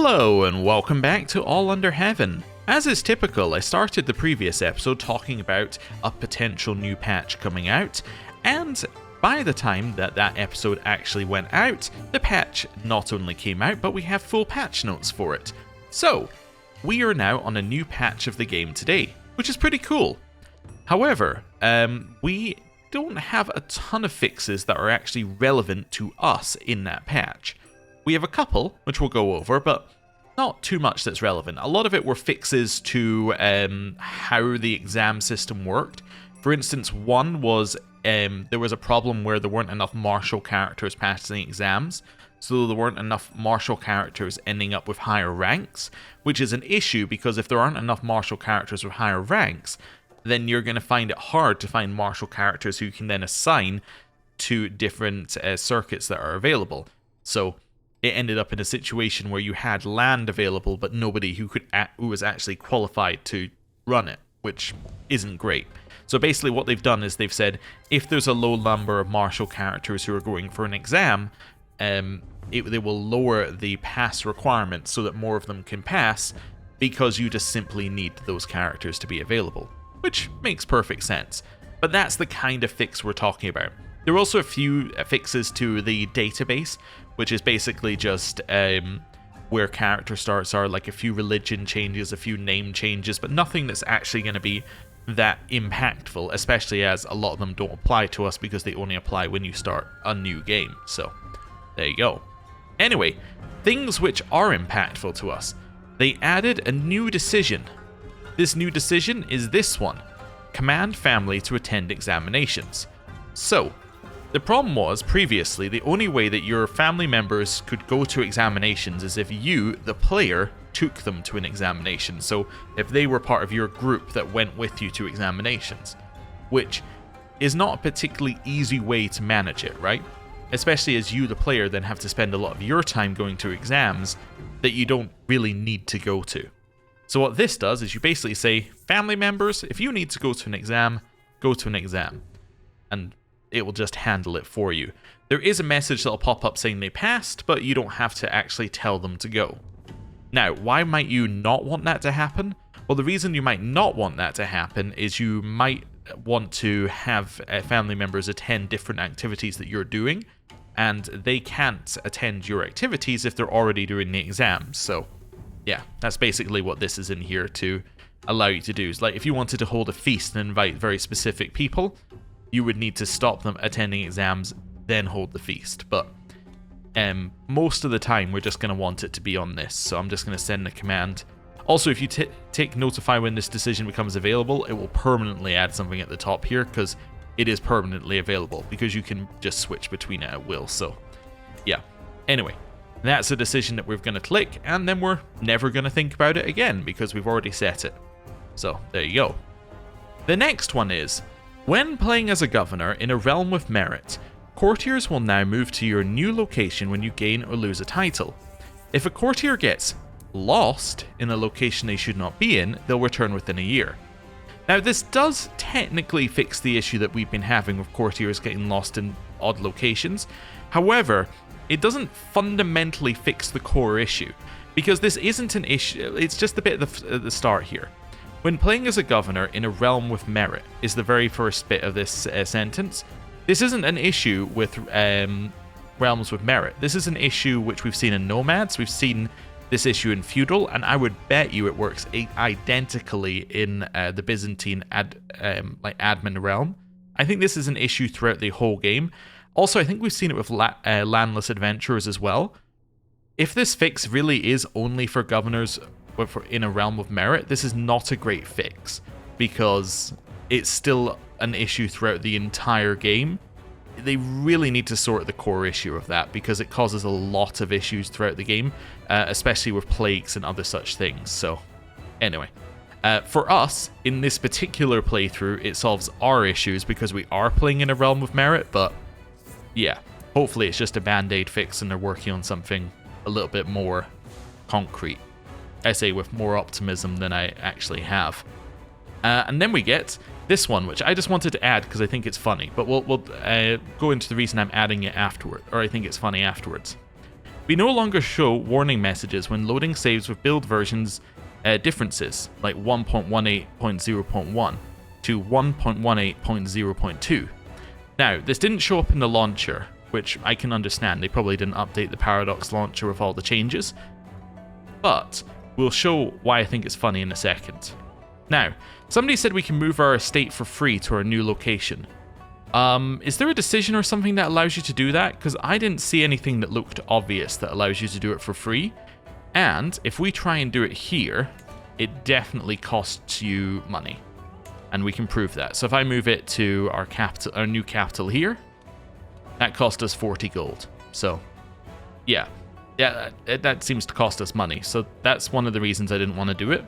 Hello and welcome back to All Under Heaven. As is typical, I started the previous episode talking about a potential new patch coming out, and by the time that episode actually went out, the patch not only came out, but we have full patch notes for it. So, we are now on a new patch of the game today, which is pretty cool. However, we don't have a ton of fixes that are actually relevant to us in that patch. We have a couple, which we'll go over, but not too much that's relevant. A lot of it were fixes to how the exam system worked. For instance, one was there was a problem where there weren't enough martial characters passing exams, so there weren't enough martial characters ending up with higher ranks, which is an issue because if there aren't enough martial characters with higher ranks, then you're going to find it hard to find martial characters who you can then assign to different circuits that are available. So it ended up in a situation where you had land available, but nobody who was actually qualified to run it, which isn't great. So basically what they've done is they've said, if there's a low number of martial characters who are going for an exam, they will lower the pass requirement so that more of them can pass, because you just simply need those characters to be available, which makes perfect sense. But that's the kind of fix we're talking about. There are also a few fixes to the database, which is basically just where character starts are, like a few religion changes, a few name changes, but nothing that's actually going to be that impactful, especially as a lot of them don't apply to us because they only apply when you start a new game. So there you go. Anyway, things which are impactful to us. They added a new decision. This new decision is this one: command family to attend examinations. So the problem was, previously, the only way that your family members could go to examinations is if you, the player, took them to an examination. So if they were part of your group that went with you to examinations, which is not a particularly easy way to manage it, right? Especially as you, the player, then have to spend a lot of your time going to exams that you don't really need to go to. So what this does is you basically say, family members, if you need to go to an exam, go to an exam. And it will just handle it for you. There is a message that'll pop up saying they passed, but you don't have to actually tell them to go. Now, why might you not want that to happen? Well, the reason you might not want that to happen is you might want to have family members attend different activities that you're doing, and they can't attend your activities if they're already doing the exams. So, yeah, that's basically what this is in here to allow you to do. It's like if you wanted to hold a feast and invite very specific people, you would need to stop them attending exams, then hold the feast. But most of the time, we're just going to want it to be on this. So I'm just going to send the command. Also, if you tick notify when this decision becomes available, it will permanently add something at the top here, because it is permanently available, because you can just switch between it at will. So yeah. Anyway, that's a decision that we're going to click, and then we're never going to think about it again, because we've already set it. So there you go. The next one is, when playing as a governor in a realm with merit, courtiers will now move to your new location when you gain or lose a title. If a courtier gets lost in a location they should not be in, they'll return within a year. Now, this does technically fix the issue that we've been having with courtiers getting lost in odd locations. However, it doesn't fundamentally fix the core issue, because this isn't an issue. It's just a bit at the start here. When playing as a governor in a realm with merit is the very first bit of this sentence. This isn't an issue with realms with merit. This is an issue which we've seen in nomads. We've seen this issue in feudal, and I would bet you it works identically in the Byzantine admin realm. I think this is an issue throughout the whole game. Also, I think we've seen it with landless adventurers as well. If this fix really is only for governors in a realm of merit, this is not a great fix, because it's still an issue throughout the entire game. They really need to sort the core issue of that, because it causes a lot of issues throughout the game, especially with plagues and other such things. So anyway, for us, in this particular playthrough, it solves our issues because we are playing in a realm of merit, but yeah, hopefully it's just a band-aid fix and they're working on something a little bit more concrete. I say with more optimism than I actually have. And then we get this one, which I just wanted to add because I think it's funny, but we'll go into the reason I'm adding it afterward, or I think it's funny afterwards. We no longer show warning messages when loading saves with build versions differences, like 1.18.0.1 to 1.18.0.2. Now, this didn't show up in the launcher, which I can understand. They probably didn't update the Paradox launcher with all the changes, but we'll show why I think it's funny in a second. Now, somebody said we can move our estate for free to our new location. Is there a decision or something that allows you to do that? Because I didn't see anything that looked obvious that allows you to do it for free. And if we try and do it here, it definitely costs you money. And we can prove that. So if I move it to our capital, our new capital here, that cost us 40 gold. So, yeah, that seems to cost us money. So that's one of the reasons I didn't want to do it,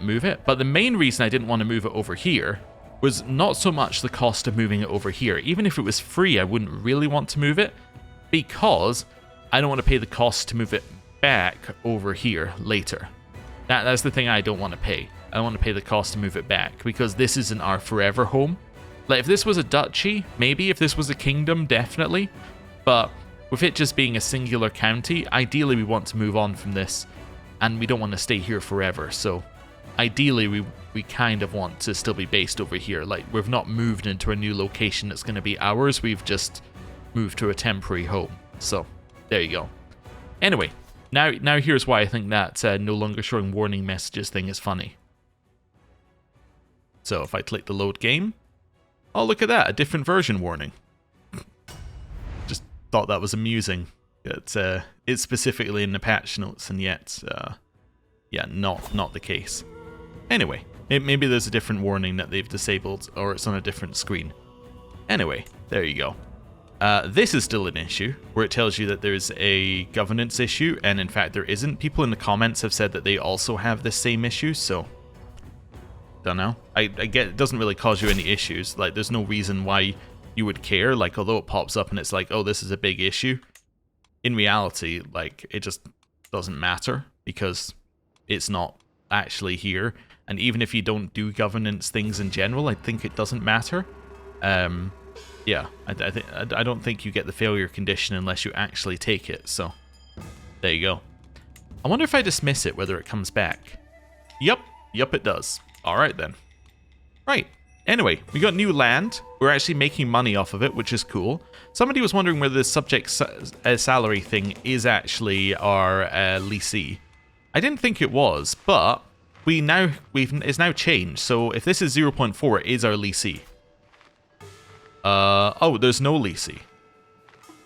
move it. But the main reason I didn't want to move it over here was not so much the cost of moving it over here. Even if it was free, I wouldn't really want to move it because I don't want to pay the cost to move it back over here later. That's the thing I don't want to pay. I don't want to pay the cost to move it back because this isn't our forever home. Like if this was a duchy, maybe. If this was a kingdom, definitely. But with it just being a singular county, ideally we want to move on from this and we don't want to stay here forever. So ideally we kind of want to still be based over here. Like we've not moved into a new location that's going to be ours. We've just moved to a temporary home. So there you go. Anyway, now here's why I think that no longer showing warning messages thing is funny. So if I click the load game, oh look at that, a different version warning. Just thought that was amusing. It's specifically in the patch notes and yet, yeah, not the case. Anyway, maybe there's a different warning that they've disabled, or it's on a different screen. Anyway, there you go. This is still an issue, where it tells you that there's a governance issue, and in fact there isn't. People in the comments have said that they also have this same issue, so don't know. I get it doesn't really cause you any issues. Like, there's no reason why you would care. Like, although it pops up and it's like, oh, this is a big issue. In reality, like, it just doesn't matter because it's not actually here. And even if you don't do governance things in general, I think it doesn't matter. Yeah, I don't think you get the failure condition unless you actually take it. So there you go. I wonder if I dismiss it, whether it comes back. Yep, it does. All right then. Right. Anyway, we got new land. We're actually making money off of it, which is cool. Somebody was wondering whether this subject salary thing is actually our leasee. I didn't think it was, but it's now changed. So if this is 0.4, it is our leasee. Oh, there's no leasee.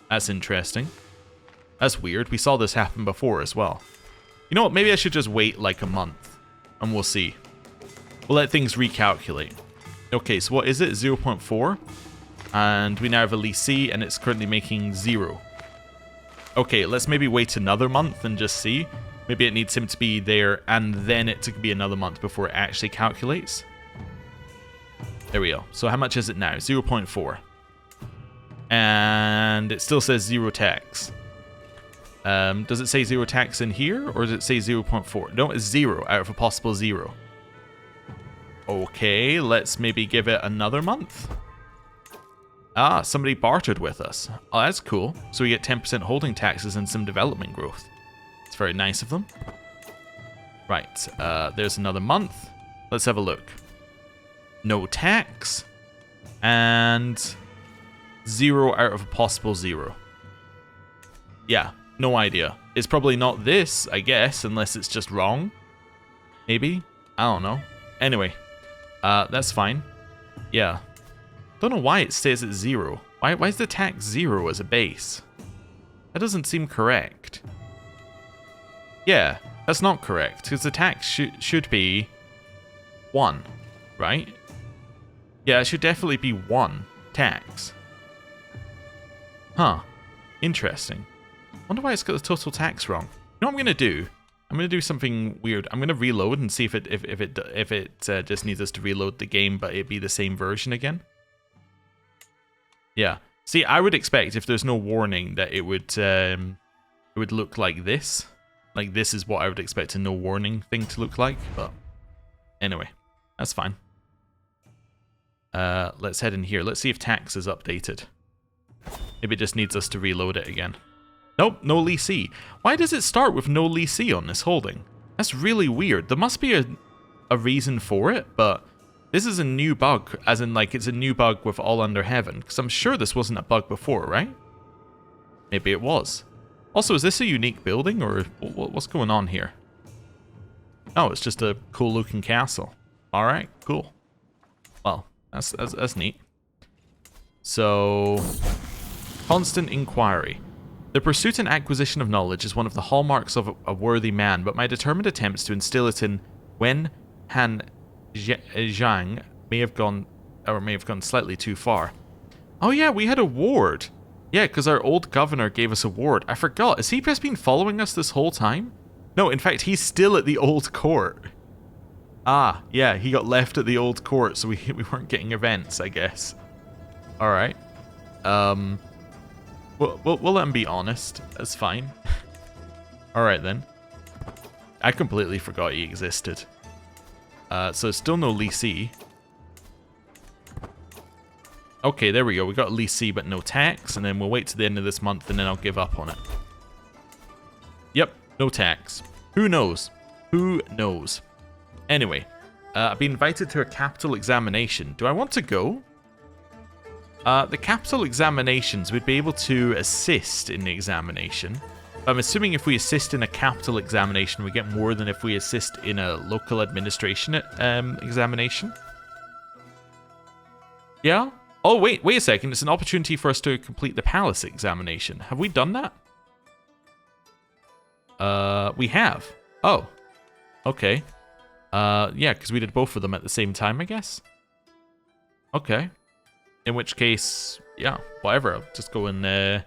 That's interesting. That's weird. We saw this happen before as well. You know what? Maybe I should just wait like a month, and we'll see. We'll let things recalculate. Okay, so what is it? 0.4. And we now have a leasee, and it's currently making 0. Okay, let's maybe wait another month and just see. Maybe it needs him to be there, and then it to be another month before it actually calculates. There we go. So how much is it now? 0.4. And it still says 0 tax. Does it say 0 tax in here, or does it say 0.4? No, it's 0 out of a possible 0. Okay, let's maybe give it another month. Ah, somebody bartered with us. Oh, that's cool. So we get 10% holding taxes and some development growth. It's very nice of them. Right, there's another month. Let's have a look. No tax. And 0 out of a possible 0. Yeah, no idea. It's probably not this, I guess, unless it's just wrong. Maybe? I don't know. Anyway. That's fine. Yeah. Don't know why it stays at 0. Why is the tax 0 as a base? That doesn't seem correct. Yeah, that's not correct, because the tax should be 1, right? Yeah, it should definitely be 1 tax. Huh. Interesting. Wonder why it's got the total tax wrong. You know what I'm going to do? I'm going to do something weird. I'm going to reload and see if it just needs us to reload the game, but it be the same version again. Yeah. See, I would expect if there's no warning that it would look like this. Like this is what I would expect a no warning thing to look like. But anyway, that's fine. Let's head in here. Let's see if tax is updated. Maybe it just needs us to reload it again. Nope, no leasee. Why does it start with no leasee on this holding? That's really weird. There must be a reason for it, but this is a new bug, as in like it's a new bug with All Under Heaven, because I'm sure this wasn't a bug before, right? Maybe it was. Also, is this a unique building, or what's going on here? Oh, it's just a cool-looking castle. Alright, cool. Well, that's neat. So, constant inquiry. The pursuit and acquisition of knowledge is one of the hallmarks of a worthy man, but my determined attempts to instill it in Wen Han Zhang may have gone slightly too far. Oh yeah, we had a ward. Yeah, because our old governor gave us a ward. I forgot. Has he just been following us this whole time? No, in fact, he's still at the old court. Ah, yeah, he got left at the old court, so we weren't getting events, I guess. Alright. We'll let him be honest. That's fine. Alright then. I completely forgot he existed. So still no leasee. Okay, there we go. We got a leasee but no tax, and then we'll wait to the end of this month and then I'll give up on it. Yep, no tax. Who knows? Who knows? Anyway, I've been invited to a capital examination. Do I want to go? The capital examinations, we'd be able to assist in the examination. I'm assuming if we assist in a capital examination, we get more than if we assist in a local administration examination. Yeah? Oh, wait a second. It's an opportunity for us to complete the palace examination. Have we done that? We have. Oh. Okay. Yeah, because we did both of them at the same time, I guess. Okay. In which case, yeah, whatever. I'll just go and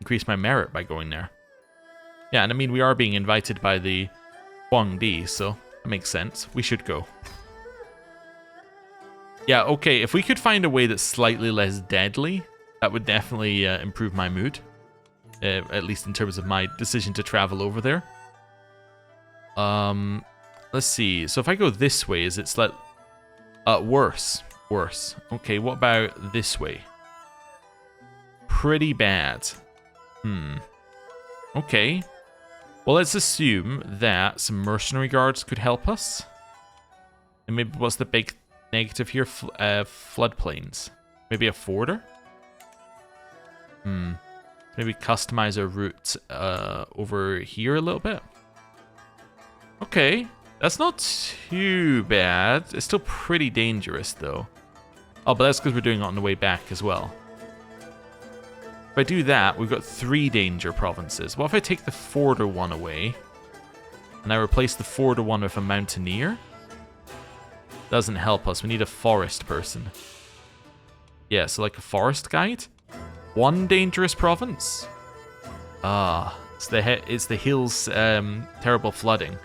increase my merit by going there. Yeah, and I mean, we are being invited by the Huangdi, so that makes sense. We should go. Yeah, okay, if we could find a way that's slightly less deadly, that would definitely improve my mood. At least in terms of my decision to travel over there. Let's see. So if I go this way, is it worse? Worse. Okay, what about this way? Pretty bad. Okay. Well, let's assume that some mercenary guards could help us. And maybe what's the big negative here? Floodplains. Maybe a forder? Maybe customize our route over here a little bit. Okay. That's not too bad. It's still pretty dangerous, though. Oh, but that's because we're doing it on the way back as well. If I do that, we've got 3 danger provinces. What if I take the forder one away, and I replace the forder one with a mountaineer? Doesn't help us. We need a forest person. Yeah, so like a forest guide? 1 dangerous province? Ah, it's the hills, terrible flooding.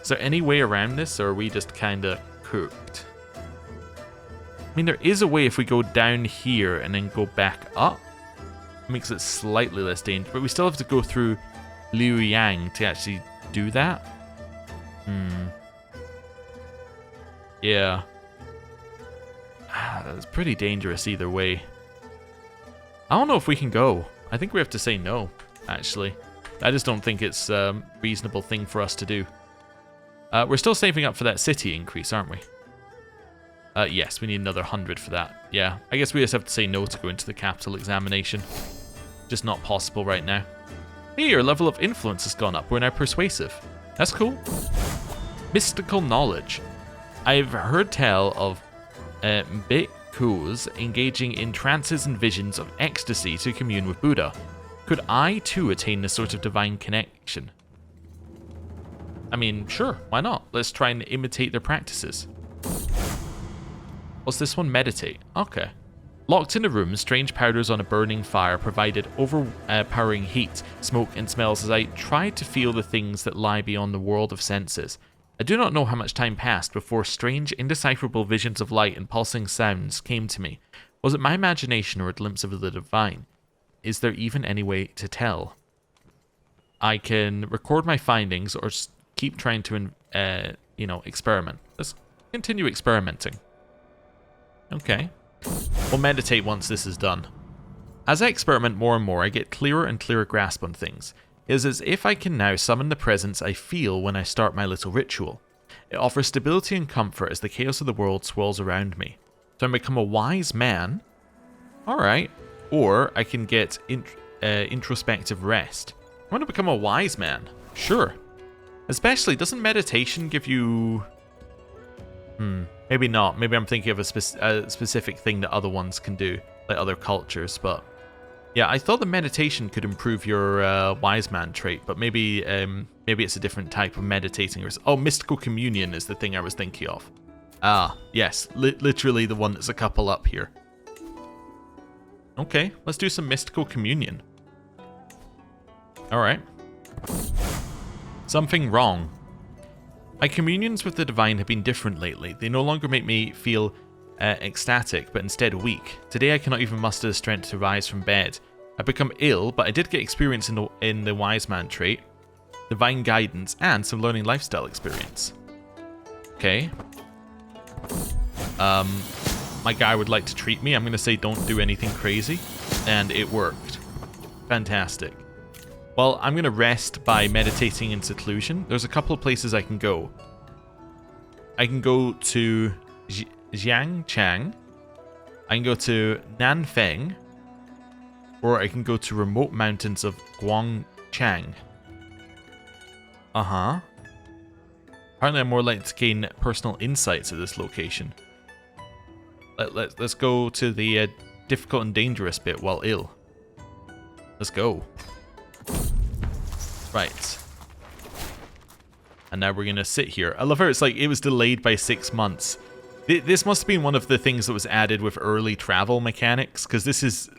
Is there any way around this, or are we just kind of cooked? I mean, there is a way if we go down here and then go back up. It makes it slightly less dangerous, but we still have to go through Liuyang to actually do that. Yeah. It's pretty dangerous either way. I don't know if we can go. I think we have to say no, actually. I just don't think it's a reasonable thing for us to do. We're still saving up for that city increase, aren't we? Yes, we need another 100 for that. Yeah, I guess we just have to say no to go into the capital examination. Just not possible right now. Hey, your level of influence has gone up. We're now persuasive. That's cool. Mystical knowledge. I've heard tell of bhikkhus engaging in trances and visions of ecstasy to commune with Buddha. Could I, too, attain this sort of divine connection? I mean, sure, why not? Let's try and imitate their practices. What's this one? Meditate. Okay. Locked in a room, strange powders on a burning fire provided overpowering heat, smoke, and smells as I tried to feel the things that lie beyond the world of senses. I do not know how much time passed before strange, indecipherable visions of light and pulsing sounds came to me. Was it my imagination or a glimpse of the divine? Is there even any way to tell? I can record my findings or just keep trying to, experiment. Let's continue experimenting. Okay. We'll meditate once this is done. As I experiment more and more, I get clearer and clearer grasp on things. It is as if I can now summon the presence I feel when I start my little ritual. It offers stability and comfort as the chaos of the world swirls around me. So I become a wise man. Alright. Or I can get introspective rest. I want to become a wise man. Sure. Especially, doesn't meditation give you... maybe not. Maybe I'm thinking of a specific thing that other ones can do, like other cultures, but... Yeah, I thought the meditation could improve your wise man trait, but maybe it's a different type of meditating. Oh, mystical communion is the thing I was thinking of. Ah, yes, literally the one that's a couple up here. Okay, let's do some mystical communion. Alright. Something wrong. My communions with the divine have been different lately. They no longer make me feel ecstatic, but instead weak. Today I cannot even muster the strength to rise from bed. I've become ill, but I did get experience in the wise man trait, divine guidance, and some learning lifestyle experience. Okay. My guy would like to treat me. I'm going to say don't do anything crazy, and it worked. Fantastic. Well, I'm going to rest by meditating in seclusion. There's a couple of places I can go. I can go to Jiangchang. I can go to Nanfeng. Or I can go to remote mountains of Guangchang. Uh-huh. Apparently I'm more likely to gain personal insights at this location. Let's go to the difficult and dangerous bit while ill. Let's go. Right. And now we're going to sit here. I love how it's like it was delayed by 6 months. This must have been one of the things that was added with early travel mechanics, because this is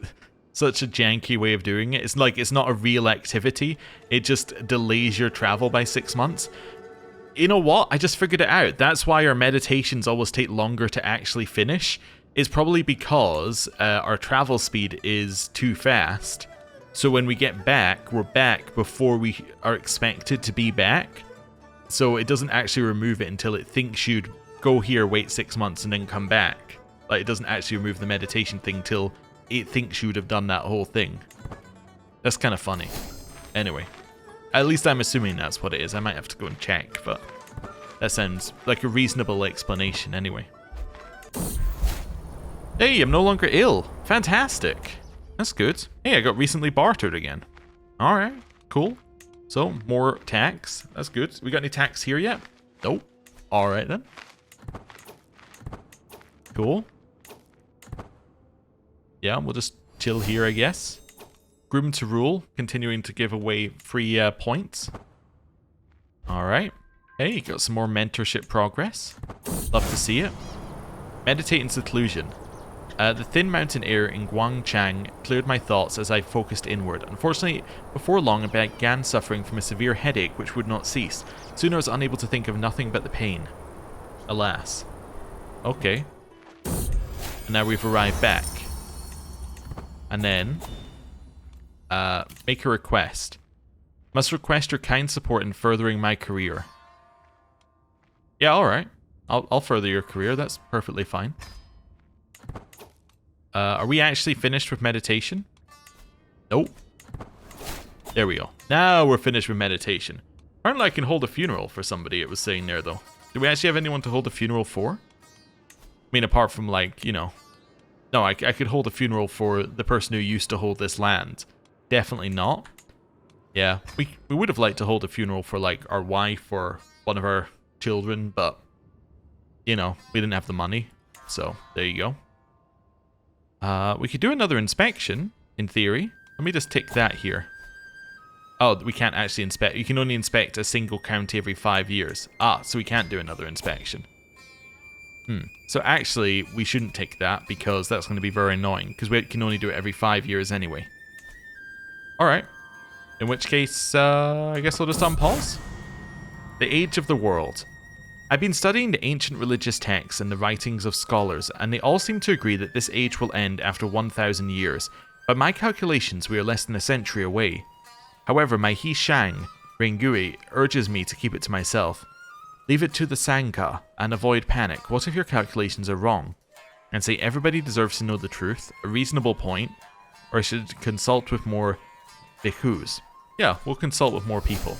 such a janky way of doing it. It's like it's not a real activity. It just delays your travel by 6 months. You know what? I just figured it out. That's why our meditations always take longer to actually finish. It's probably because our travel speed is too fast. So when we get back, we're back before we are expected to be back. So it doesn't actually remove it until it thinks you'd go here, wait 6 months, and then come back. Like, it doesn't actually remove the meditation thing till it thinks you would have done that whole thing. That's kind of funny. Anyway. At least I'm assuming that's what it is. I might have to go and check, but that sounds like a reasonable explanation anyway. Hey, I'm no longer ill. Fantastic. That's good. Hey, I got recently bartered again. Alright, cool. So, more tax. That's good. We got any tax here yet? Nope. Alright then. Cool. Yeah, we'll just chill here, I guess. Groom to rule, continuing to give away free points. Alright. Hey, got some more mentorship progress. Love to see it. Meditate in seclusion. The thin mountain air in Guangchang cleared my thoughts as I focused inward. Unfortunately, before long I began suffering from a severe headache which would not cease. Soon I was unable to think of nothing but the pain. Alas. Okay. And now we've arrived back. And then... make a request. Must request your kind support in furthering my career. Yeah, alright. I'll further your career, that's perfectly fine. Are we actually finished with meditation? Nope. There we go. Now we're finished with meditation. Apparently I can hold a funeral for somebody, it was saying there, though. Do we actually have anyone to hold a funeral for? I mean, apart from, like, you know... No, I could hold a funeral for the person who used to hold this land. Definitely not. Yeah, we would have liked to hold a funeral for, like, our wife or one of our children, but, you know, we didn't have the money. So, there you go. We could do another inspection, in theory. Let me just tick that here. Oh, we can't actually inspect. You can only inspect a single county every 5 years. Ah, so we can't do another inspection. So actually, we shouldn't tick that, because that's going to be very annoying, because we can only do it every 5 years anyway. Alright. In which case, I guess I'll just unpause. The Age of the World. I've been studying the ancient religious texts and the writings of scholars, and they all seem to agree that this age will end after 1,000 years. By my calculations, we are less than a century away. However, my Hishang, Rengui, urges me to keep it to myself. Leave it to the Sanka, and avoid panic. What if your calculations are wrong? And say everybody deserves to know the truth, a reasonable point. Or I should consult with more bhikkhus. Yeah, we'll consult with more people.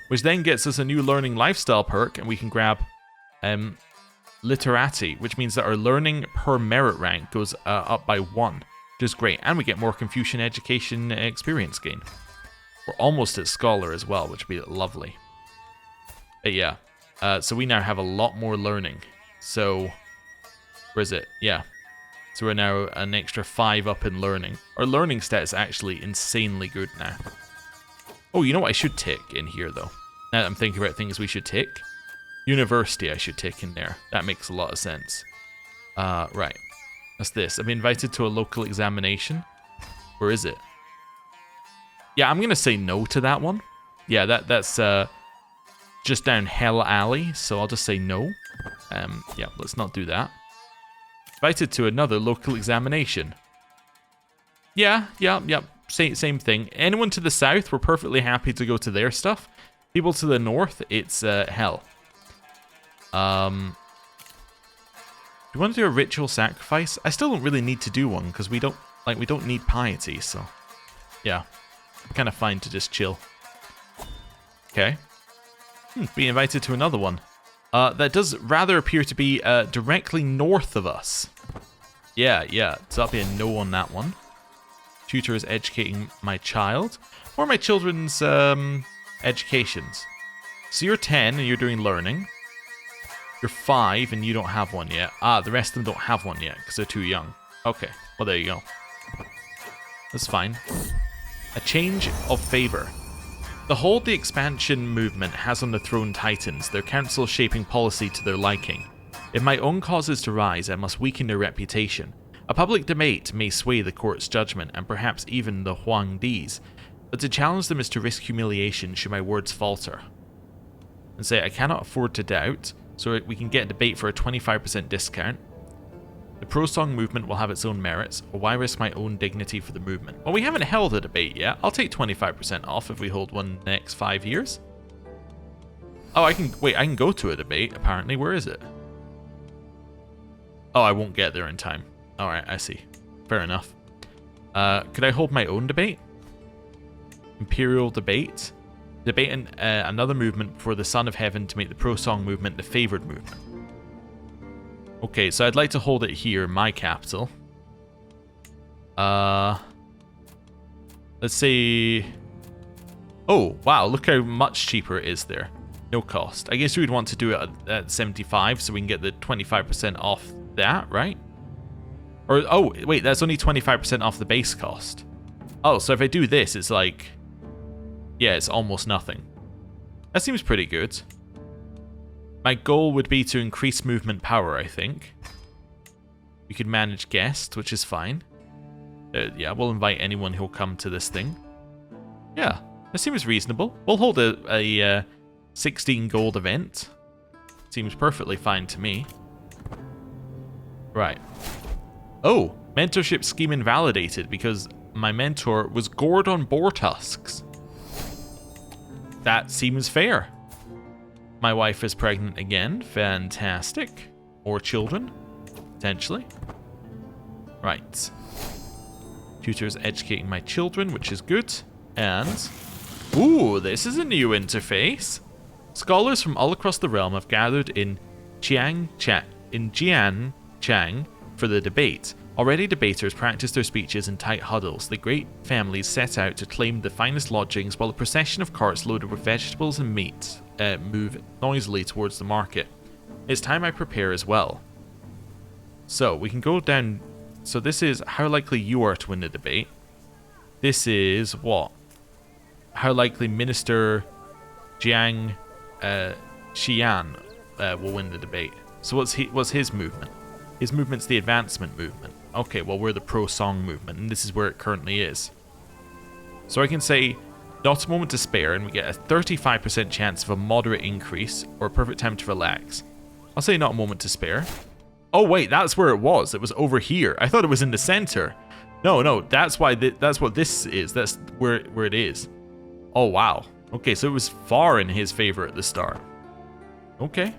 Which then gets us a new learning lifestyle perk, and we can grab literati, which means that our learning per merit rank goes up by 1, which is great. And we get more Confucian education experience gain. We're almost at scholar as well, which would be lovely. But yeah, so we now have a lot more learning. So, where is it? Yeah. So we're now an extra 5 up in learning. Our learning stat is actually insanely good now. Oh, you know what I should tick in here, though? Now that I'm thinking about things we should tick. University I should tick in there. That makes a lot of sense. Right. That's this. I'm invited to a local examination. Where is it? Yeah, I'm going to say no to that one. Yeah, that's just down Hell Alley, so I'll just say no. Yeah, let's not do that. Invited to another local examination. Yeah. Same thing. Anyone to the south, we're perfectly happy to go to their stuff. People to the north, it's hell. Do you want to do a ritual sacrifice? I still don't really need to do one because we don't need piety, so yeah. I'm kind of fine to just chill. Okay. Be invited to another one. That does rather appear to be directly north of us. Yeah. So that'll be a no on that one. Tutor is educating my child. Or my children's educations. So you're 10 and you're doing learning. You're 5 and you don't have one yet. The rest of them don't have one yet because they're too young. Okay, well there you go. That's fine. A change of favor. The hold the expansion movement has on the throne titans, their council shaping policy to their liking. If my own causes to rise, I must weaken their reputation. A public debate may sway the court's judgment, and perhaps even the Huangdi's, but to challenge them is to risk humiliation should my words falter. And say, I cannot afford to doubt, so we can get a debate for a 25% discount. The pro-song movement will have its own merits, or why risk my own dignity for the movement? Well, we haven't held a debate yet. I'll take 25% off if we hold one in the next 5 years. Oh, I can go to a debate, apparently. Where is it? Oh, I won't get there in time. Alright, I see. Fair enough. Could I hold my own debate? Imperial debate. Debate another movement before the Son of Heaven to make the pro-song movement the favoured movement. Okay, so I'd like to hold it here, my capital. Let's say... Oh, wow, look how much cheaper it is there. No cost. I guess we'd want to do it at 75 so we can get the 25% off that, right? Or, oh, wait, that's only 25% off the base cost. Oh, so if I do this, it's like... Yeah, it's almost nothing. That seems pretty good. My goal would be to increase movement power, I think. We could manage guests, which is fine. Yeah, we'll invite anyone who'll come to this thing. Yeah, that seems reasonable. We'll hold a 16 gold event. Seems perfectly fine to me. Right. Oh, mentorship scheme invalidated because my mentor was gored on boar tusks. That seems fair. My wife is pregnant again. Fantastic. Or children, potentially. Right. Tutor's educating my children, which is good. And... Ooh, this is a new interface. Scholars from all across the realm have gathered in Jianchang for the debate. Already debaters practice their speeches in tight huddles. The great families set out to claim the finest lodgings while a procession of carts loaded with vegetables and meat move noisily towards the market. It's time I prepare as well. So, we can go down... So this is how likely you are to win the debate. This is what? How likely Minister Jiang Xian will win the debate. So what's his movement? His movement's the advancement movement. Okay, well we're the pro-song movement, and this is where it currently is. So I can say, not a moment to spare, and we get a 35% chance of a moderate increase, or a perfect time to relax. I'll say not a moment to spare. Oh wait, that's where it was. It was over here. I thought it was in the center. No, that's why. That's what this is. That's where it is. Oh wow. Okay, so it was far in his favor at the start. Okay.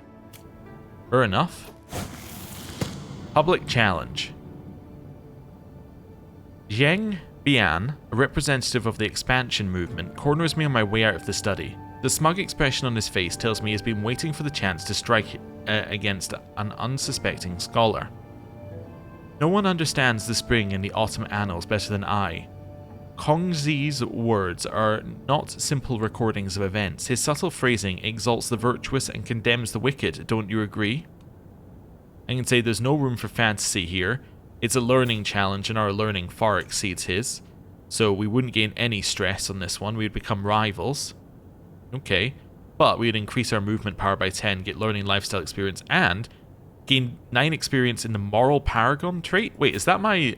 Fair enough. Public challenge. Zheng Bian, a representative of the expansion movement, corners me on my way out of the study. The smug expression on his face tells me he has been waiting for the chance to strike against an unsuspecting scholar. No one understands the spring in the autumn annals better than I. Kongzi's words are not simple recordings of events. His subtle phrasing exalts the virtuous and condemns the wicked, don't you agree? I can say there's no room for fantasy here. It's a learning challenge and our learning far exceeds his. So we wouldn't gain any stress on this one, we'd become rivals. Okay, but we'd increase our movement power by 10, get learning lifestyle experience, and gain 9 experience in the moral paragon trait? Wait, is that my...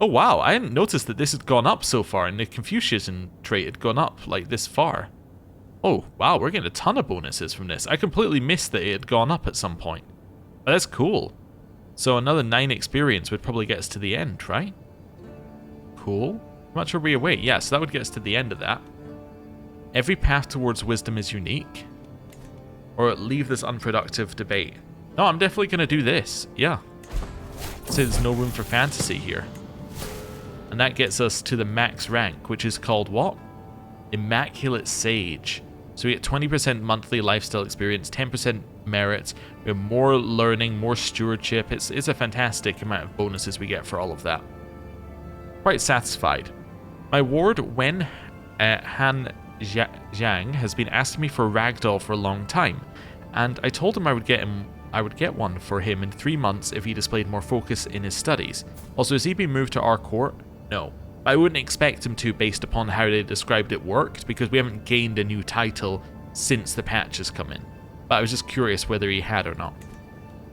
Oh wow, I hadn't noticed that this had gone up so far, and the Confucianism trait had gone up like this far. Oh wow, we're getting a ton of bonuses from this. I completely missed that it had gone up at some point. But that's cool. So another 9 experience would probably get us to the end, right? Cool. How much are we away? Yeah, so that would get us to the end of that. Every path towards wisdom is unique. Or leave this unproductive debate. No, I'm definitely going to do this. Yeah. So there's no room for fantasy here. And that gets us to the max rank, which is called what? Immaculate Sage. So we get 20% monthly lifestyle experience, 10% merit, we have more learning, more stewardship. It's a fantastic amount of bonuses we get for all of that. Quite satisfied. My ward, Wen Han Zhang, has been asking me for a ragdoll for a long time, and I told him I would get one for him in 3 months if he displayed more focus in his studies. Also, has he been moved to our court? No. I wouldn't expect him to based upon how they described it worked, because we haven't gained a new title since the patch has come in. But I was just curious whether he had or not.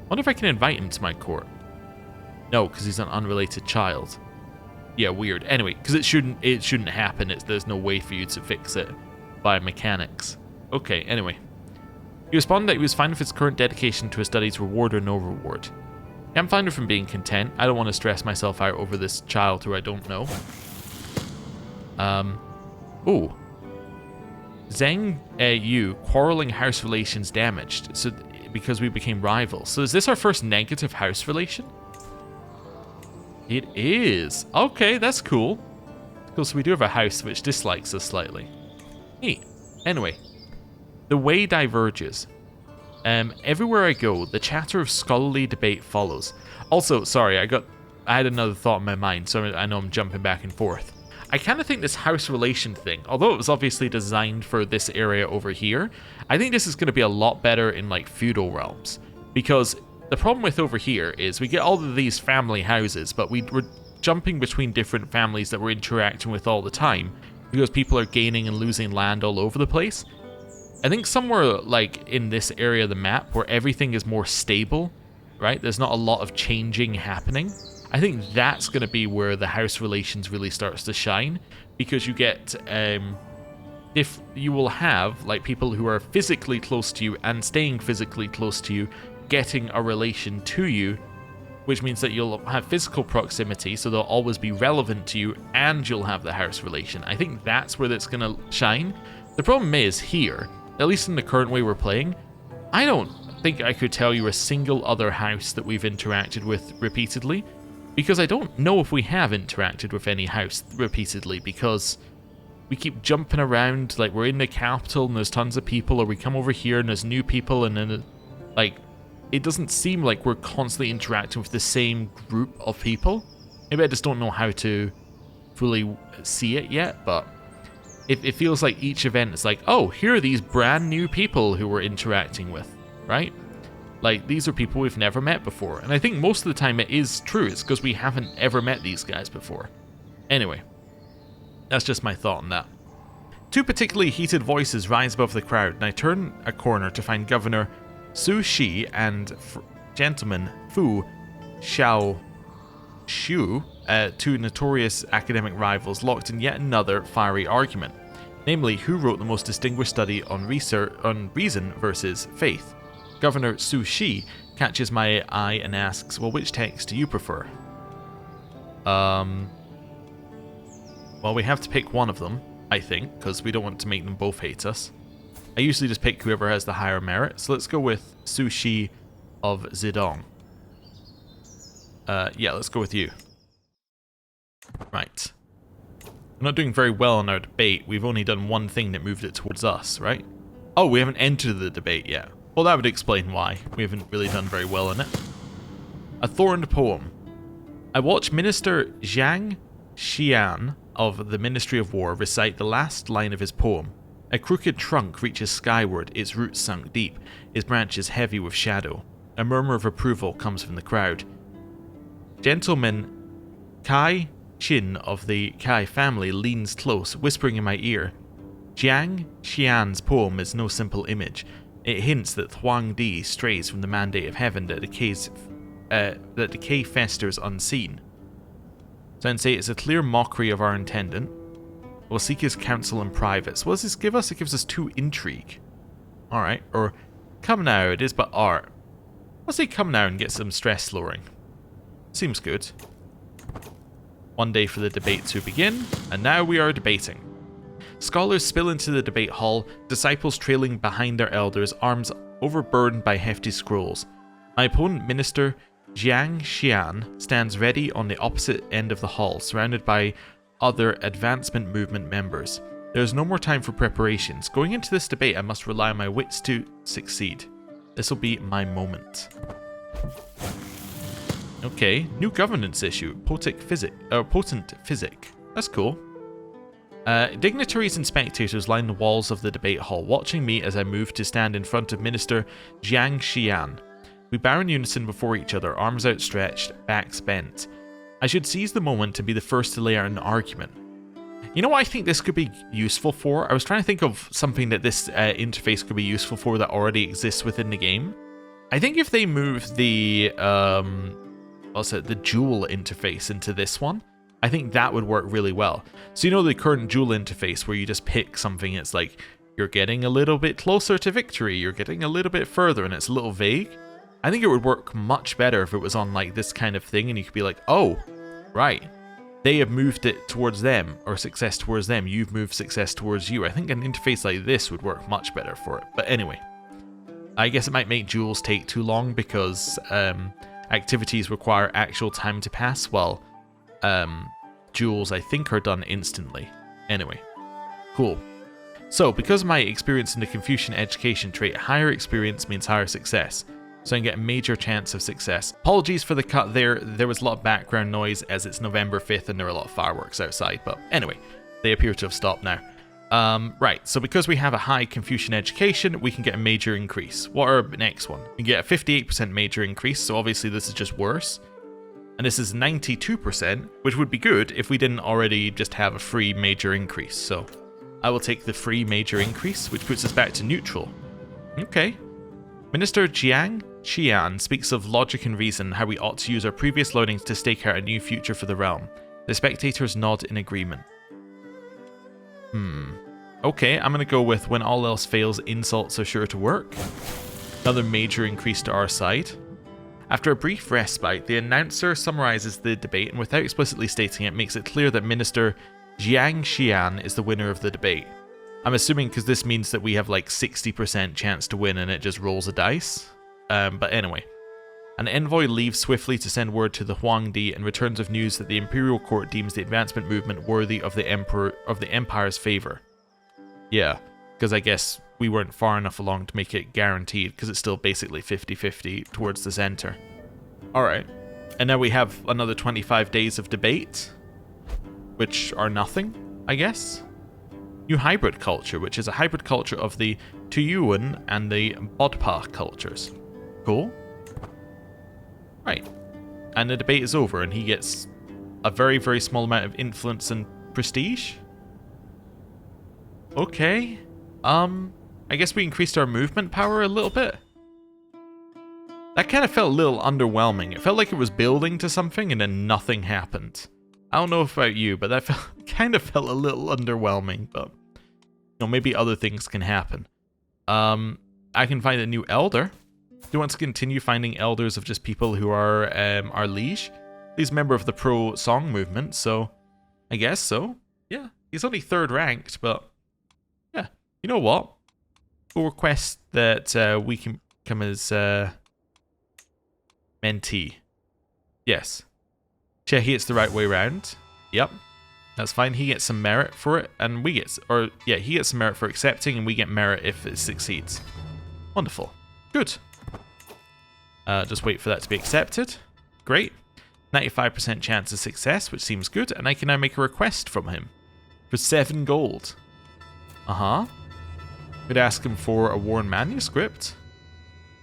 Wonder if I can invite him to my court. No, because he's an unrelated child. Yeah, weird. Anyway, because it shouldn't happen. There's no way for you to fix it by mechanics. Okay, anyway. He responded that he was fine with his current dedication to his studies, reward or no reward. I'm fine with him being content. I don't want to stress myself out over this child who I don't know. Ooh. Zheng Yu, quarreling house relations damaged. So, because we became rivals. So is this our first negative house relation? It is. Okay, that's cool. Cool, so we do have a house which dislikes us slightly. Neat. Anyway. The way diverges. Everywhere I go, the chatter of scholarly debate follows. Also, sorry, I had another thought in my mind, so I know I'm jumping back and forth. I kind of think this house relation thing, although it was obviously designed for this area over here, I think this is going to be a lot better in like feudal realms. Because the problem with over here is we get all of these family houses, but we're jumping between different families that we're interacting with all the time, because people are gaining and losing land all over the place. I think somewhere like in this area of the map where everything is more stable, right? There's not a lot of changing happening. I think that's going to be where the house relations really starts to shine, because you get, if you will have like people who are physically close to you and staying physically close to you, getting a relation to you, which means that you'll have physical proximity, so they'll always be relevant to you, and you'll have the house relation. I think that's where that's going to shine. The problem is here, at least in the current way we're playing, I don't think I could tell you a single other house that we've interacted with repeatedly, because I don't know if we have interacted with any house repeatedly, because we keep jumping around, like we're in the capital and there's tons of people, or we come over here and there's new people, and then like it doesn't seem like we're constantly interacting with the same group of people. Maybe I just don't know how to fully see it yet, but it feels like each event is like, oh, here are these brand new people who we're interacting with, right? Like, these are people we've never met before. And I think most of the time it is true. It's because we haven't ever met these guys before. Anyway, that's just my thought on that. 2 particularly heated voices rise above the crowd, and I turn a corner to find Governor Su Shi and Gentleman Fu Xiao Shu, 2 notorious academic rivals, locked in yet another fiery argument. Namely, who wrote the most distinguished study on reason versus faith. Governor Su Shi catches my eye and asks, well, which text do you prefer? Well, we have to pick one of them, I think, because we don't want to make them both hate us. I usually just pick whoever has the higher merit, so let's go with Su Shi of Zedong. Yeah, let's go with you. Right. We're not doing very well in our debate. We've only done one thing that moved it towards us, right? Oh, we haven't entered the debate yet. Well, that would explain why. We haven't really done very well in it. A thorned poem. I watched Minister Zhang Xian of the Ministry of War recite the last line of his poem. A crooked trunk reaches skyward, its roots sunk deep, its branches heavy with shadow. A murmur of approval comes from the crowd. Gentleman Kai Qin of the Kai family leans close, whispering in my ear. Jiang Xian's poem is no simple image. It hints that Huang Di strays from the mandate of heaven that decay festers unseen. Sensei, it's a clear mockery of our intendant. We'll seek his counsel in private. So what does this give us? It gives us 2 intrigue. Alright, or come now, it is but art. I'll say come now and get some stress lowering. Seems good. One day for the debate to begin, and now we are debating. Scholars spill into the debate hall, disciples trailing behind their elders, arms overburdened by hefty scrolls. My opponent, Minister Jiang Xian, stands ready on the opposite end of the hall, surrounded by other advancement movement members. There is no more time for preparations. Going into this debate, I must rely on my wits to succeed. This will be my moment. Okay, new governance issue. Potent physic. That's cool. Dignitaries and spectators line the walls of the debate hall, watching me as I move to stand in front of Minister Jiang Xian. We bow in unison before each other, arms outstretched, backs bent. I should seize the moment to be the first to lay out an argument. You know what I think this could be useful for? I was trying to think of something that this interface could be useful for that already exists within the game. I think if they move the dual interface into this one, I think that would work really well. So you know the current dual interface where you just pick something, it's like you're getting a little bit closer to victory, you're getting a little bit further, and it's a little vague. I think it would work much better if it was on like this kind of thing and you could be like, oh, right, they have moved it towards them, or success towards them, you've moved success towards you. I think an interface like this would work much better for it. But anyway, I guess it might make duels take too long because activities require actual time to pass, while duels I think are done instantly. Anyway, cool. So because of my experience in the Confucian education trait, higher experience means higher success. So I can get a major chance of success. Apologies for the cut there. There was a lot of background noise as it's November 5th and there are a lot of fireworks outside. But anyway, they appear to have stopped now. Right, so because we have a high Confucian education, we can get a major increase. What are the next one? We can get a 58% major increase, so obviously this is just worse. And this is 92%, which would be good if we didn't already just have a free major increase. So I will take the free major increase, which puts us back to neutral. Okay. Minister Jiang Xian speaks of logic and reason, how we ought to use our previous learnings to stake out a new future for the realm. The spectators nod in agreement. Okay, I'm going to go with when all else fails, insults are sure to work. Another major increase to our side. After a brief respite, the announcer summarizes the debate and without explicitly stating it, makes it clear that Minister Jiang Xian is the winner of the debate. I'm assuming because this means that we have like 60% chance to win and it just rolls a dice. But anyway. An envoy leaves swiftly to send word to the Huangdi and returns with news that the Imperial Court deems the advancement movement worthy of the Empire's favor. Yeah, because I guess we weren't far enough along to make it guaranteed, because it's still basically 50-50 towards the center. Alright, and now we have another 25 days of debate, which are nothing, I guess? New hybrid culture, which is a hybrid culture of the Tuyuan and the Bodpa cultures. Cool. Right. And the debate is over, and he gets a very, very small amount of influence and prestige. Okay. I guess we increased our movement power a little bit. That kind of felt a little underwhelming. It felt like it was building to something, and then nothing happened. I don't know about you, but that kind of felt a little underwhelming, but you know, maybe other things can happen. I can find a new elder. Do you want to continue finding elders of just people who are our liege? He's a member of the pro-song movement, so I guess so. Yeah, he's only 3rd ranked, but yeah. You know what? We'll request that we can come as mentee. Yes. Check it's the right way round. Yep. That's fine. He gets some merit for it, and we get, or yeah, he gets some merit for accepting, and we get merit if it succeeds. Wonderful. Good. Just wait for that to be accepted. Great. 95% chance of success, which seems good, and I can now make a request from him for 7 gold. Could ask him for a worn manuscript.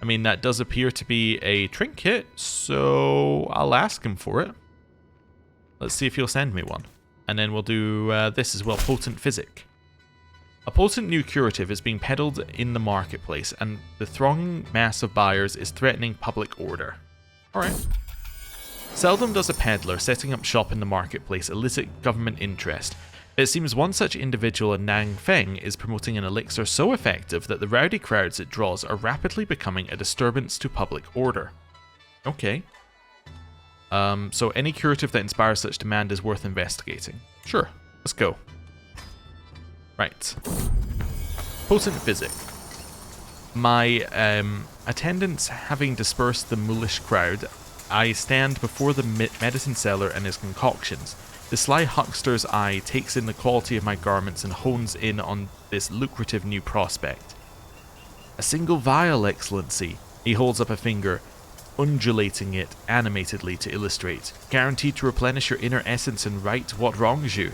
I mean, that does appear to be a trinket, so I'll ask him for it. Let's see if he'll send me one. And then we'll do this as well, potent physic. A potent new curative is being peddled in the marketplace, and the thronging mass of buyers is threatening public order. Alright. Seldom does a peddler setting up shop in the marketplace elicit government interest. It seems one such individual in Nangfeng is promoting an elixir so effective that the rowdy crowds it draws are rapidly becoming a disturbance to public order. Okay. So any curative that inspires such demand is worth investigating. Sure, let's go. Right. Potent physic. My attendants having dispersed the mulish crowd, I stand before the medicine seller and his concoctions. The sly huckster's eye takes in the quality of my garments and hones in on this lucrative new prospect. A single vial, Excellency. He holds up a finger, undulating it animatedly to illustrate. Guaranteed to replenish your inner essence and right what wrongs you.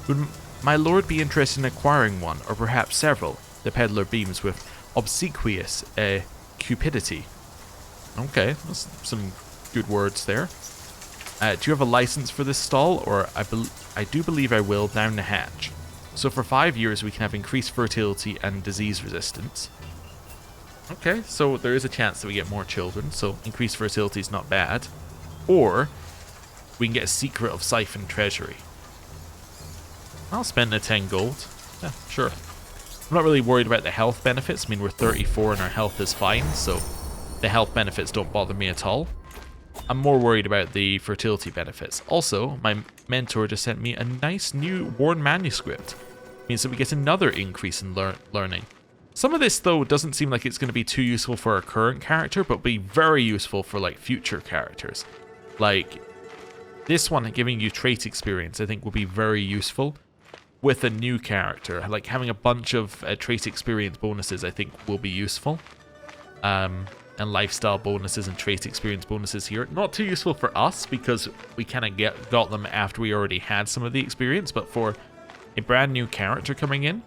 Would my lord be interested in acquiring one, or perhaps several? The peddler beams with obsequious cupidity. Okay, that's some good words there. Do you have a license for this stall? Or I do believe I will down the hatch. So for 5 years we can have increased fertility and disease resistance. Okay, so there is a chance that we get more children, so increased fertility is not bad. Or we can get a secret of siphon treasury. I'll spend the 10 gold. Yeah, sure. I'm not really worried about the health benefits. I mean, we're 34 and our health is fine, so the health benefits don't bother me at all. I'm more worried about the fertility benefits. Also, my mentor just sent me a nice new worn manuscript. Means that we get another increase in learning. Some of this, though, doesn't seem like it's going to be too useful for our current character, but be very useful for, like, future characters. Like, this one giving you trait experience, I think, will be very useful with a new character. Like, having a bunch of trait experience bonuses, I think, will be useful. And lifestyle bonuses and trait experience bonuses here. Not too useful for us, because we kind of got them after we already had some of the experience, but for a brand new character coming in,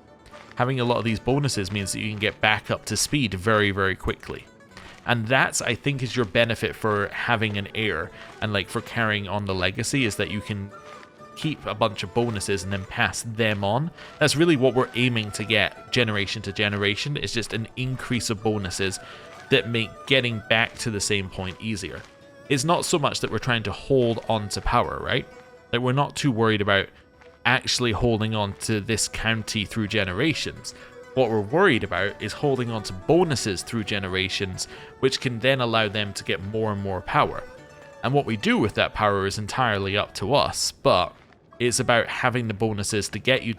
having a lot of these bonuses means that you can get back up to speed very, very quickly. And that's, I think, is your benefit for having an heir and like for carrying on the legacy, is that you can keep a bunch of bonuses and then pass them on. That's really what we're aiming to get generation to generation. It's just an increase of bonuses that make getting back to the same point easier. It's not so much that we're trying to hold on to power, right? Like, we're not too worried about actually holding on to this county through generations. What we're worried about is holding on to bonuses through generations, which can then allow them to get more and more power. And what we do with that power is entirely up to us, but it's about having the bonuses to get you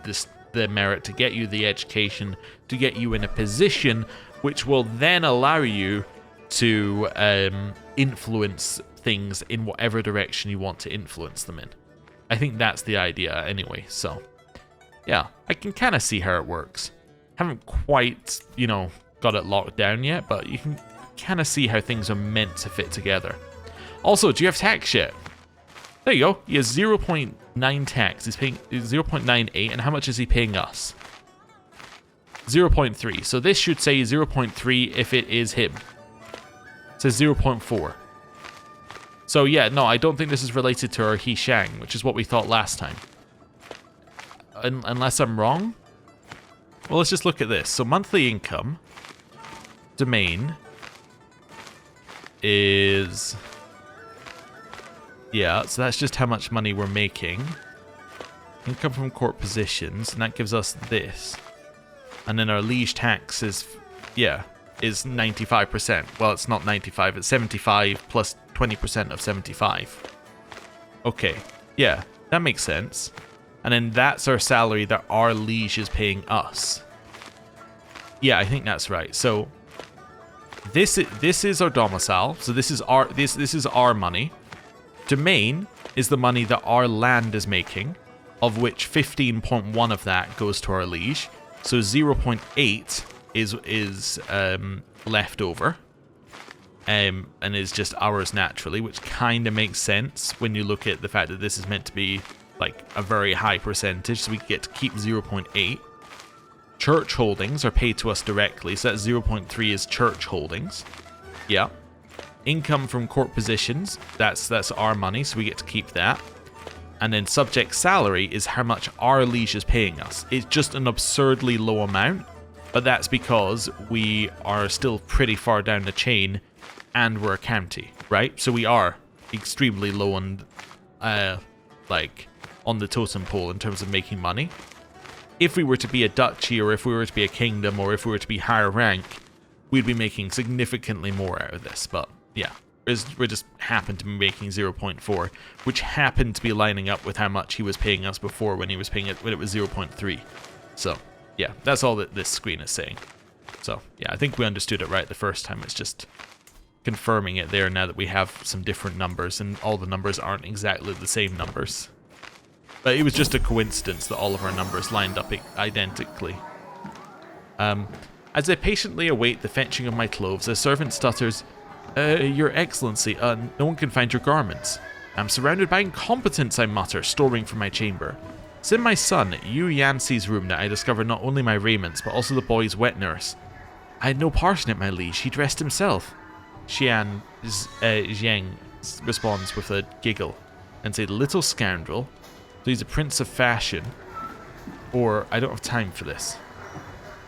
the merit, to get you the education, to get you in a position which will then allow you to influence things in whatever direction you want to influence them in. I think that's the idea anyway, so yeah, I can kind of see how it works. Haven't quite, got it locked down yet, but you can kind of see how things are meant to fit together. Also, do you have tax yet? There you go. He has 0.9 tax. He's paying 0.98, and how much is he paying us? 0.3. So this should say 0.3 if it is him. It says 0.4. So yeah, no, I don't think this is related to our He Shang, which is what we thought last time. Unless I'm wrong? Well, let's just look at this. So monthly income, domain, is... yeah, so that's just how much money we're making. Income from court positions, and that gives us this. And then our liege tax is, is 95%. Well, it's not 95, it's 75 plus 20% of 75. Okay, yeah, that makes sense. And then that's our salary that our liege is paying us. Yeah, I think that's right. So this is our domicile. So this is our this is our money. Domain is the money that our land is making. of which 15.1 of that goes to our liege. So 0.8 is left over. And is just ours naturally, which kind of makes sense when you look at the fact that this is meant to be like a very high percentage, so we get to keep 0.8. Church holdings are paid to us directly, so that 0.3 is church holdings. Yeah. Income from court positions, that's our money, so we get to keep that. And then subject salary is how much our liege is paying us. It's just an absurdly low amount, but that's because we are still pretty far down the chain and we're a county, right? So we are extremely low on, like, on the totem pole in terms of making money. If we were to be a duchy, or if we were to be a kingdom, or if we were to be higher rank, we'd be making significantly more out of this. But yeah, we just happen to be making 0.4, which happened to be lining up with how much he was paying us before when he was paying it when it was 0.3. So yeah, that's all that this screen is saying. So yeah, I think we understood it right the first time. It's just confirming it there now that we have some different numbers, and all the numbers aren't exactly the same numbers. But it was just a coincidence that all of our numbers lined up identically. As I patiently await the fetching of my clothes, a servant stutters, Your Excellency, no one can find your garments. I'm surrounded by incompetence, I mutter, storming from my chamber. It's in my son, Yu Yanxi's room, that I discovered not only my raiments, but also the boy's wet nurse. I had no part in it, my liege. He dressed himself. Xian Zheng responds with a giggle and says, little scoundrel. So he's a prince of fashion. Or, I don't have time for this.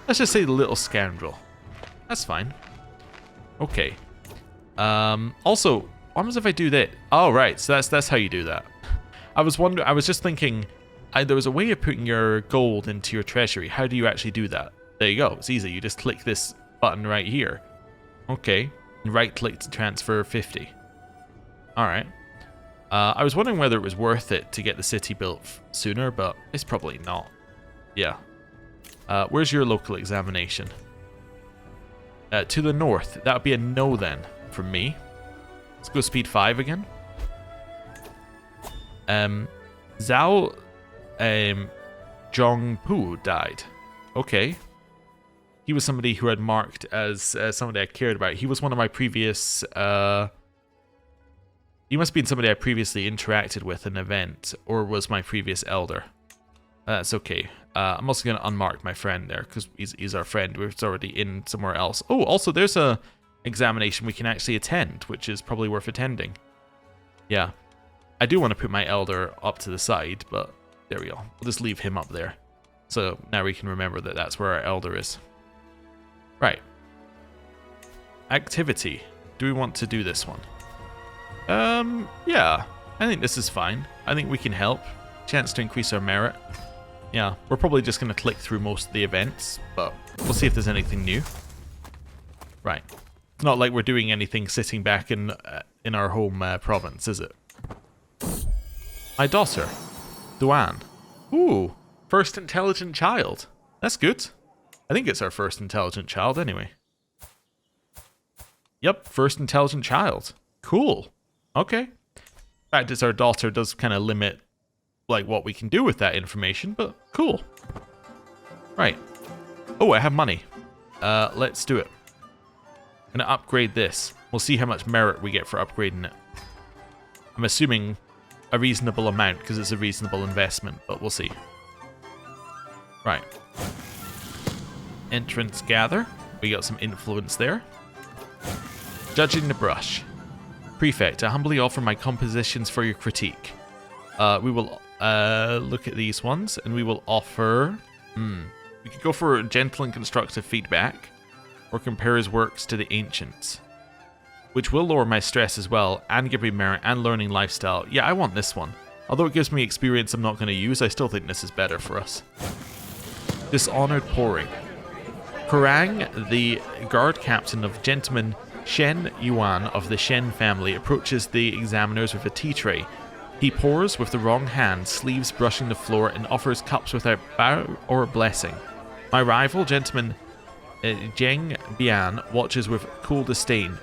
Let's just say the little scoundrel. That's fine. Okay. Also, what happens if I do that? Oh, right. So that's how you do that. I was just thinking, there was a way of putting your gold into your treasury. How do you actually do that? There you go. It's easy. You just click this button right here. Okay. And right-click to transfer 50. All right. I was wondering whether it was worth it to get the city built sooner, but it's probably not. Yeah. Where's your local examination? To the north. That would be a no then from me. Let's go speed 5 again. Zhao Zhongpu died. Okay. He was somebody who I'd marked as somebody I cared about. He was one of my previous... he must have been somebody I previously interacted with in an event, or was my previous elder. That's okay. I'm also going to unmark my friend there, because he's our friend. We're already in somewhere else. Oh, also there's a examination we can actually attend, which is probably worth attending. Yeah. I do want to put my elder up to the side, but there we go. We'll just leave him up there. So now we can remember that that's where our elder is. Right. Activity. Do we want to do this one? Yeah. I think this is fine. I think we can help. Chance to increase our merit. Yeah, we're probably just going to click through most of the events, but we'll see if there's anything new. Right. It's not like we're doing anything sitting back in our home province, is it? My daughter, Duan. Ooh, first intelligent child. That's good. I think it's our first intelligent child anyway. Yep, first intelligent child. Cool. Okay. In fact, it's our daughter does kind of limit like what we can do with that information, but cool. Right. Oh, I have money. Let's do it. I'm gonna upgrade this. We'll see how much merit we get for upgrading it. I'm assuming a reasonable amount because it's a reasonable investment, but we'll see. Right. Entrance gather. We got some influence there. Judging the brush. Prefect, I humbly offer my compositions for your critique. We will look at these ones, and we will offer... We could go for gentle and constructive feedback, or compare his works to the ancients, which will lower my stress as well, and give me merit and learning lifestyle. Yeah, I want this one. Although it gives me experience I'm not going to use, I still think this is better for us. Dishonored pouring. Kerrang, the guard captain of gentleman Shen Yuan of the Shen family, approaches the examiners with a tea tray. He pours with the wrong hand, sleeves brushing the floor, and offers cups without bow or blessing. My rival, gentleman Zheng Bian, watches with cool disdain.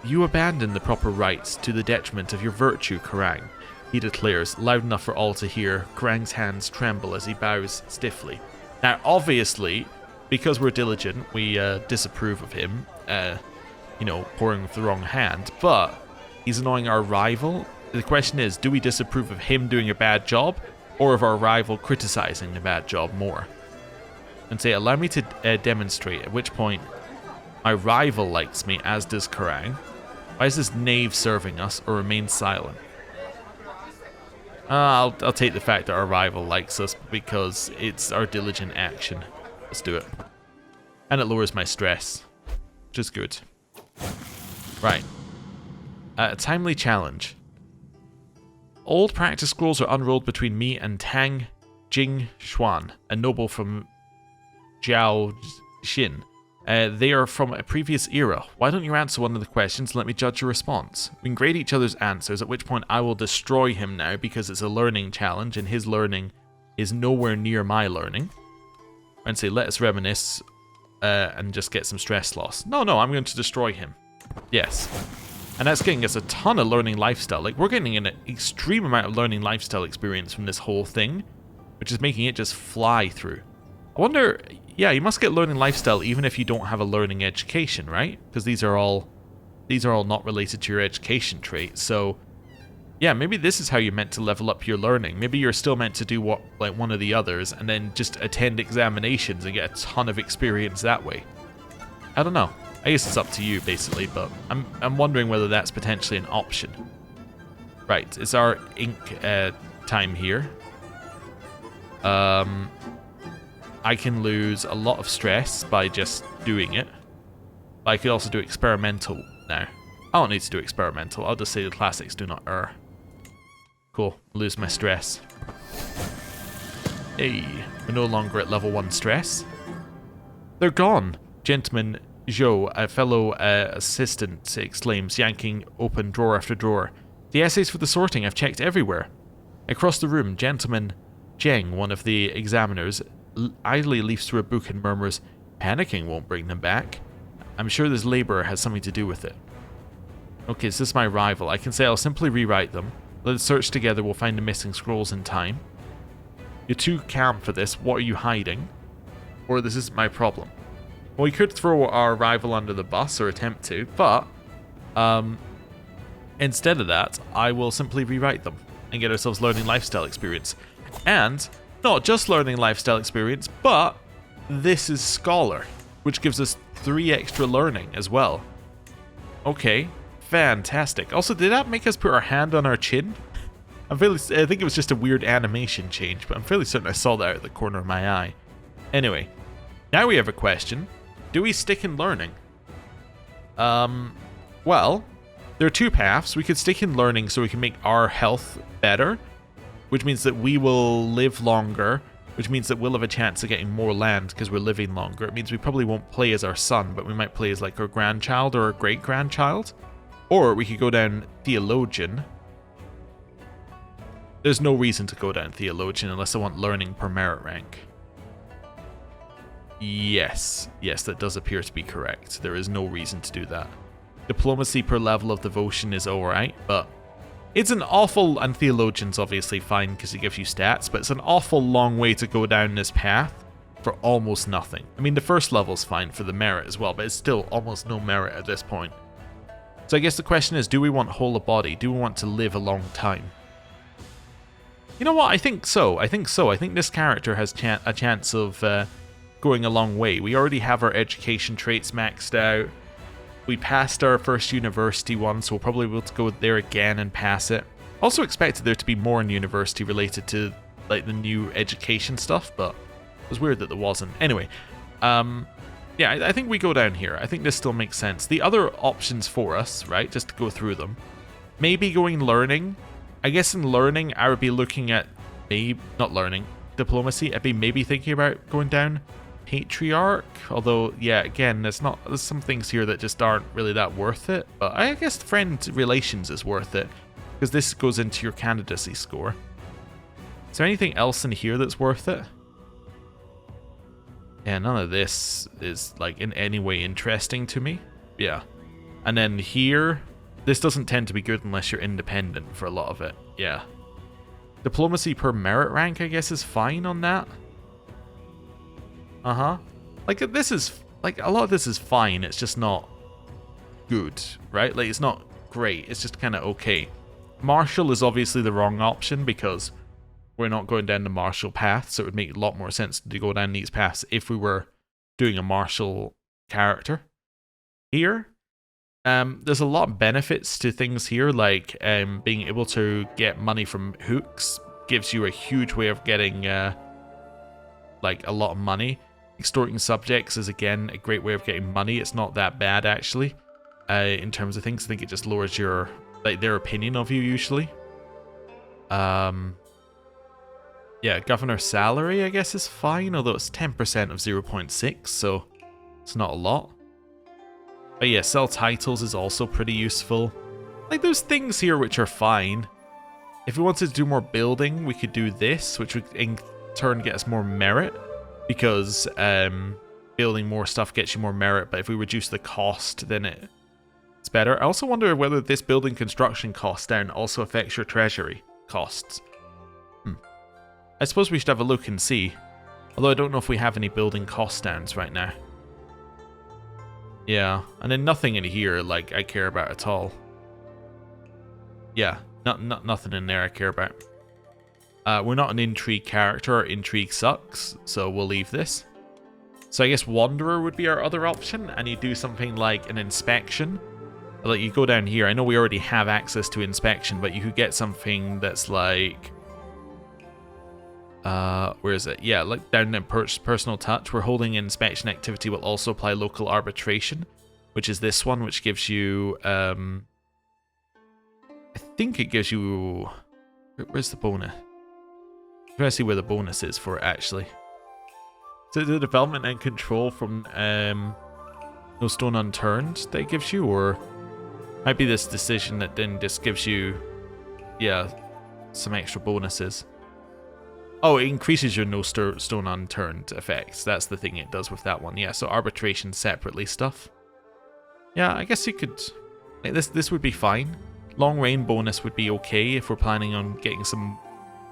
You abandon the proper rites to the detriment of your virtue, Kerrang. he declares, loud enough for all to hear. Krang's hands tremble as he bows stiffly. Now, obviously, because we're diligent, we disapprove of him, pouring with the wrong hand, but he's annoying our rival. The question is, do we disapprove of him doing a bad job, or of our rival criticizing the bad job more? And say, allow me to demonstrate, at which point my rival likes me, as does Krang. Why is this knave serving us, or remain silent? I'll take the fact that our rival likes us because it's our diligent action. Let's do it. And it lowers my stress, which is good. Right. A timely challenge. Old practice scrolls are unrolled between me and Tang Jing Xuan, a noble from Jiao Xin. They are from a previous era. Why don't you answer one of the questions and let me judge your response? We can grade each other's answers, at which point I will destroy him now because it's a learning challenge and his learning is nowhere near my learning. And say, let us reminisce and just get some stress loss. No, I'm going to destroy him. Yes. And that's getting us a ton of learning lifestyle. Like, we're getting an extreme amount of learning lifestyle experience from this whole thing, which is making it just fly through. I wonder, yeah, you must get learning lifestyle even if you don't have a learning education, right? Because these are all not related to your education trait. So, yeah, maybe this is how you're meant to level up your learning. Maybe you're still meant to do what, like, one of the others and then just attend examinations and get a ton of experience that way. I don't know. I guess it's up to you, basically, but I'm wondering whether that's potentially an option. Right, it's our ink time here. I can lose a lot of stress by just doing it. But I could also do experimental now. I don't need to do experimental. I'll just say the classics do not err. Cool. Lose my stress. Hey, we're no longer at level 1 stress. They're gone. Gentleman Zhou, a fellow assistant, exclaims, yanking open drawer after drawer. The essays for the sorting I've checked everywhere. Across the room, Gentleman Zheng, one of the examiners, idly leafs through a book and murmurs, panicking won't bring them back. I'm sure this labourer has something to do with it. Okay, so this is my rival. I can say I'll simply rewrite them. Let's search together, we'll find the missing scrolls in time. You're too calm for this. What are you hiding? Or this isn't my problem. Well, we could throw our rival under the bus, or attempt to, but instead of that, I will simply rewrite them and get ourselves learning lifestyle experience. And not just learning lifestyle experience, but this is Scholar, which gives us 3 extra learning as well. Okay, fantastic. Also, did that make us put our hand on our chin? I think it was just a weird animation change, but I'm fairly certain I saw that out of the corner of my eye. Anyway, now we have a question. Do we stick in learning? Well, there are 2 paths. We could stick in learning so we can make our health better, which means that we will live longer, which means that we'll have a chance of getting more land because we're living longer. It means we probably won't play as our son, but we might play as like our grandchild or our great-grandchild. Or we could go down Theologian. There's no reason to go down Theologian unless I want learning per merit rank. Yes, that does appear to be correct. There is no reason to do that. Diplomacy per level of devotion is alright, but it's an awful, and Theologian's obviously fine because it gives you stats, but it's an awful long way to go down this path for almost nothing. I mean, the first level's fine for the merit as well, but it's still almost no merit at this point. So I guess the question is, do we want whole of body? Do we want to live a long time? You know what? I think so. I think this character has a chance of going a long way. We already have our education traits maxed out. We passed our first university one, so we'll probably be able to go there again and pass it. Also expected there to be more in university related to like the new education stuff, but it was weird that there wasn't. Anyway, yeah, I think we go down here. I think this still makes sense. The other options for us, right, just to go through them, maybe going learning. I guess in learning, I would be looking at diplomacy. I'd be maybe thinking about going down Patriarch, although, yeah, again, there's some things here that just aren't really that worth it, but I guess friend relations is worth it, because this goes into your candidacy score. Is there anything else in here that's worth it? Yeah, none of this is, like, in any way interesting to me. Yeah. And then here, this doesn't tend to be good unless you're independent for a lot of it. Yeah. Diplomacy per merit rank, I guess, is fine on that. Like, this is... Like, a lot of this is fine. It's just not good, right? Like, it's not great. It's just kind of okay. Martial is obviously the wrong option because we're not going down the martial path, so it would make a lot more sense to go down these paths if we were doing a martial character. Here, there's a lot of benefits to things here, like being able to get money from hooks gives you a huge way of getting like a lot of money. Extorting subjects is again a great way of getting money. It's not that bad actually in terms of things. I think it just lowers your their opinion of you usually. Yeah, governor salary I guess is fine, although it's 10% of 0.6, so it's not a lot. But yeah, sell titles is also pretty useful. Like, there's things here which are fine. If we wanted to do more building, we could do this, which would in turn get us more merit, because building more stuff gets you more merit, but if we reduce the cost, then it's better. I also wonder whether this building construction cost down also affects your treasury costs. I suppose we should have a look and see, although I don't know if we have any building cost downs right now. Yeah, and then nothing in here, like, I care about at all. Yeah, nothing in there I care about. We're not an intrigue character, our intrigue sucks, so we'll leave this. So I guess Wanderer would be our other option, and you do something like an inspection. Like, you go down here, I know we already have access to inspection, but you could get something that's like... where is it? Yeah, like down in personal touch, we're holding inspection activity will also apply local arbitration, which is this one, which gives you, I think it gives you, where's the bonus? I'm trying to see where the bonus is for it, actually. So the development and control from No Stone Unturned that it gives you, or might be this decision that then just gives you, yeah, some extra bonuses. Oh, it increases your No Stone Unturned effects. That's the thing it does with that one. Yeah, so arbitration separately stuff. Yeah, I guess you could... Like, this would be fine. Long rain bonus would be okay if we're planning on getting some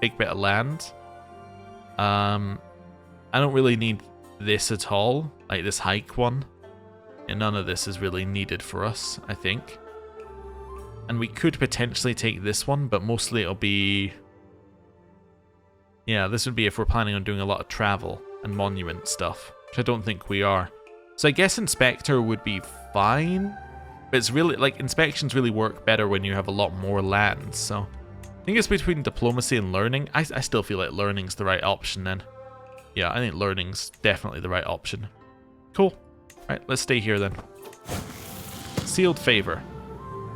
big bit of land. I don't really need this at all. Like this hike one. And none of this is really needed for us, I think. And we could potentially take this one, but mostly it'll be... Yeah, this would be if we're planning on doing a lot of travel and monument stuff, which I don't think we are. So I guess Inspector would be fine, but it's really, like, inspections really work better when you have a lot more land, so... I think it's between diplomacy and learning. I still feel like learning's the right option then. Yeah, I think learning's definitely the right option. Cool. Right, let's stay here then. Sealed favor.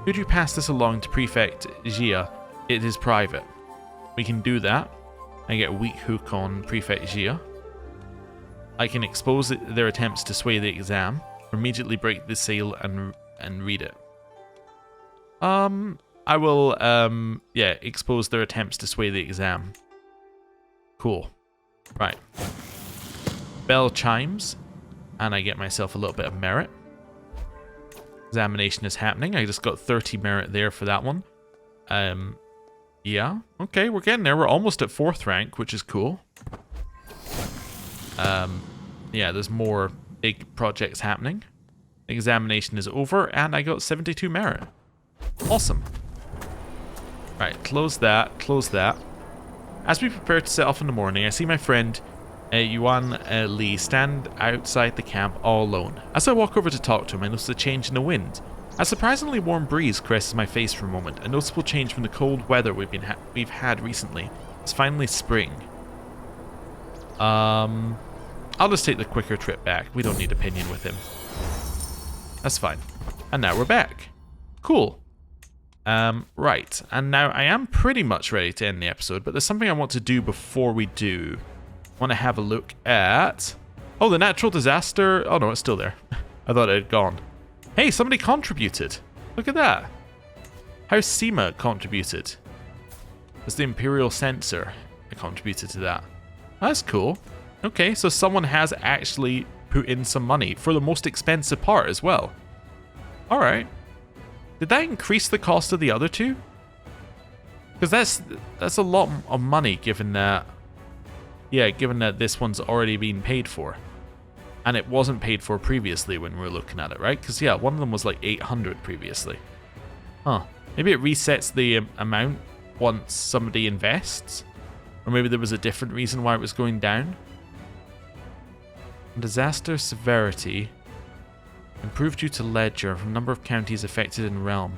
Could you pass this along to Prefect Gia? It is private. We can do that. I get a weak hook on Prefect Gia. I can expose their attempts to sway the exam, or immediately break the seal and read it. I will, yeah, expose their attempts to sway the exam. Cool. Right. Bell chimes, and I get myself a little bit of merit. Examination is happening. I just got 30 merit there for that one. Yeah, okay, we're getting there. We're almost at 4th rank, which is cool. Yeah, there's more big projects happening. Examination is over, and I got 72 merit. Awesome. Right, close that, close that. As we prepare to set off in the morning, I see my friend Yuan Li stand outside the camp all alone. As I walk over to talk to him, I notice a change in the wind. A surprisingly warm breeze caresses my face for a moment, a noticeable change from the cold weather we've had recently. It's finally spring. I'll just take the quicker trip back. We don't need opinion with him. That's fine. And now we're back. Cool. Right. And now I am pretty much ready to end the episode, but there's something I want to do before we do. I want to have a look at... Oh, the natural disaster... Oh no, it's still there. I thought it had gone. Hey, somebody contributed. Look at that. House Sema contributed. It's the Imperial Censor that contributed to that. That's cool. Okay, so someone has actually put in some money for the most expensive part as well. Alright. Did that increase the cost of the other two? Because that's a lot of money, given that... Yeah, given that this one's already been paid for. And it wasn't paid for previously when we were looking at it, right? Because, yeah, one of them was like 800 previously. Huh. Maybe it resets the amount once somebody invests? Or maybe there was a different reason why it was going down? Disaster severity improved due to ledger from number of counties affected in realm.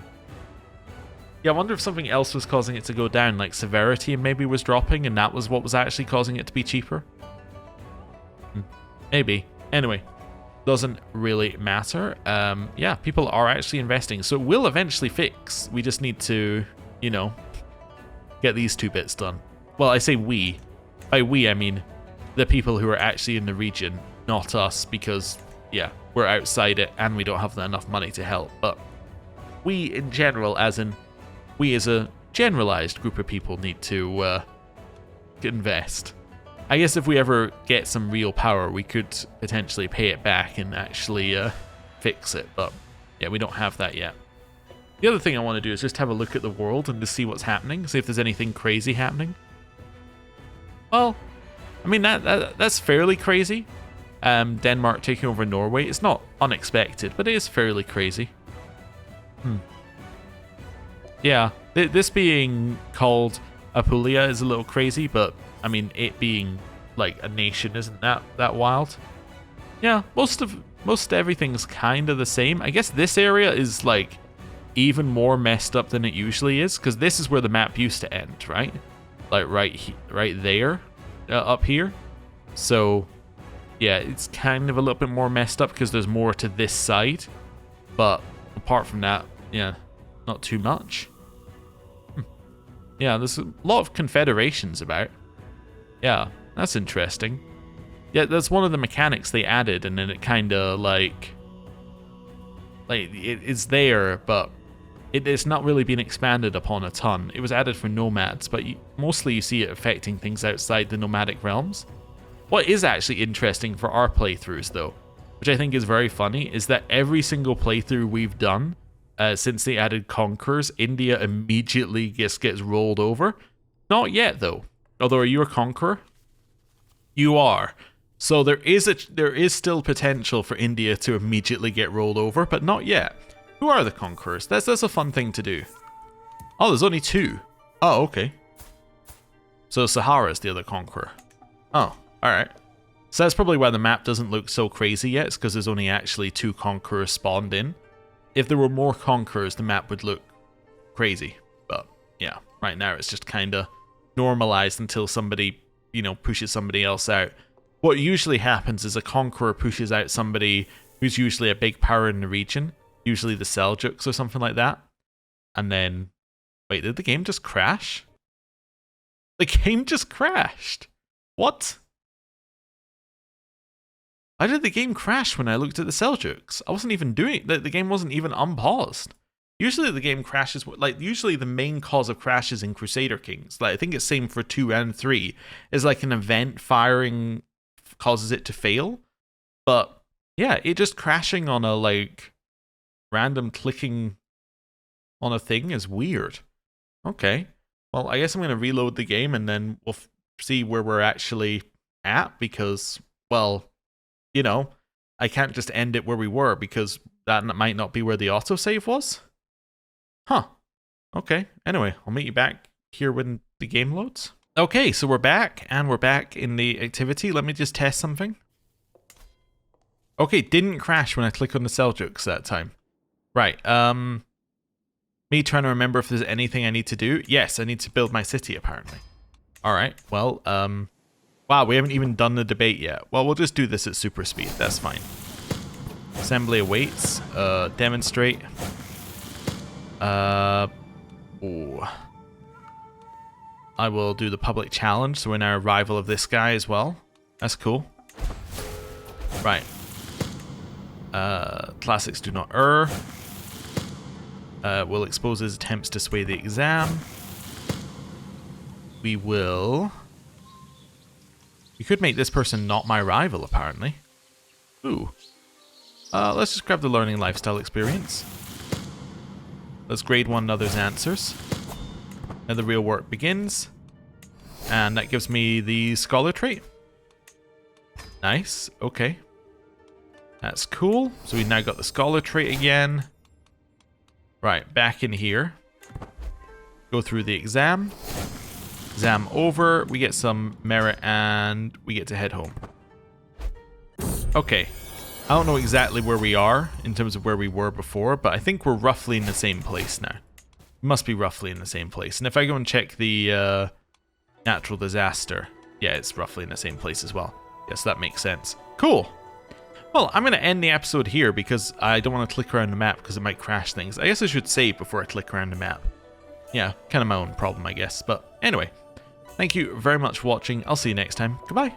Yeah, I wonder if something else was causing it to go down, like severity maybe was dropping and that was what was actually causing it to be cheaper? Maybe. Anyway, doesn't really matter. Yeah, people are actually investing, so it will eventually fix. We just need to, you know, get these two bits done. Well, I say we. By we, I mean the people who are actually in the region, not us, because, yeah, we're outside it and we don't have enough money to help. But we in general, as in we as a generalized group of people, need to invest. I guess if we ever get some real power, we could potentially pay it back and actually fix it. But yeah, we don't have that yet. The other thing I want to do is just have a look at the world and to see what's happening, see if there's anything crazy happening. Well, I mean, that's fairly crazy. Denmark taking over Norway. It's not unexpected, but it is fairly crazy. Yeah, this being called Apulia is a little crazy, but I mean, it being like a nation isn't that wild. Yeah, most everything's kind of the same. I guess this area is like even more messed up than it usually is, because this is where the map used to end, right? Like right there, up here. So yeah, it's kind of a little bit more messed up because there's more to this side. But apart from that, yeah, not too much. Yeah, there's a lot of confederations about. Yeah, that's interesting. Yeah, that's one of the mechanics they added, and then it kind of like it's there, but it's not really been expanded upon a ton. It was added for nomads, but mostly you see it affecting things outside the nomadic realms. What is actually interesting for our playthroughs, though, which I think is very funny, is that every single playthrough we've done since they added conquerors, India immediately gets rolled over. Not yet, though. Although, are you a conqueror? You are. So there is still potential for India to immediately get rolled over, but not yet. Who are the conquerors? That's a fun thing to do. Oh, there's only two. Oh, okay. So Sahara is the other conqueror. Oh, alright. So that's probably why the map doesn't look so crazy yet. It's because there's only actually two conquerors spawned in. If there were more conquerors, the map would look crazy. But yeah, right now it's just kind of normalized until somebody, you know, pushes somebody else out. What usually happens is a conqueror pushes out somebody who's usually a big power in the region, usually the Seljuks or something like that. And then, wait, did the game just crash? The game just crashed. What? Why did the game crash when I looked at the Seljuks? I wasn't even doing it. The game wasn't even unpaused. Usually the game crashes, like usually the main cause of crashes in Crusader Kings, like I think it's same for 2 and 3, is like an event firing causes it to fail. But yeah, it just crashing on a like random clicking on a thing is weird. Okay, well I guess I'm going to reload the game and then we'll see where we're actually at, because, well, you know, I can't just end it where we were, because that might not be where the autosave was. Huh. Okay. Anyway, I'll meet you back here when the game loads. Okay, so we're back, and we're back in the activity. Let me just test something. Okay, didn't crash when I click on the Seljuks that time. Right, me trying to remember if there's anything I need to do. Yes, I need to build my city, apparently. Alright, well, wow, we haven't even done the debate yet. Well, we'll just do this at super speed. That's fine. Assembly awaits. Demonstrate. Ooh. I will do the public challenge, so we're now a rival of this guy as well. That's cool. Right. Classics do not err. We'll expose his attempts to sway the exam. We will... We could make this person not my rival, apparently. Ooh. Let's just grab the learning lifestyle experience. Let's grade one another's answers. Now the real work begins. And that gives me the scholar trait. Nice, okay. That's cool. So we've now got the scholar trait again. Right, back in here. Go through the exam. Exam over. We get some merit and we get to head home. Okay. I don't know exactly where we are in terms of where we were before, but I think we're roughly in the same place now. We must be roughly in the same place. And if I go and check the natural disaster, yeah, it's roughly in the same place as well. Yes, that makes sense. Cool. Well, I'm going to end the episode here because I don't want to click around the map because it might crash things. I guess I should save before I click around the map. Yeah, kind of my own problem, I guess. But anyway, thank you very much for watching. I'll see you next time. Goodbye.